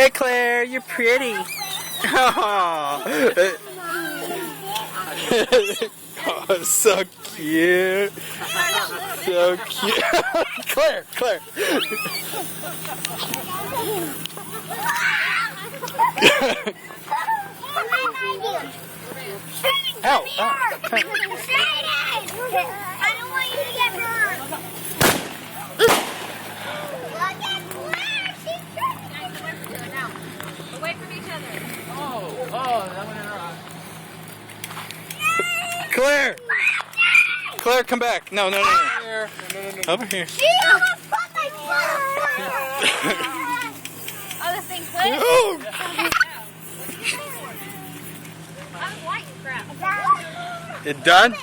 Hey Claire, you're pretty. Oh, oh so cute. So cute. Claire, Claire. Ow, ow. I don't want you to get hurt. Away from each other. That went wrong. Claire! Claire, come back. No. Over here. She almost put my foot. Oh, this thing's good? Oh! I'm white crap. It done?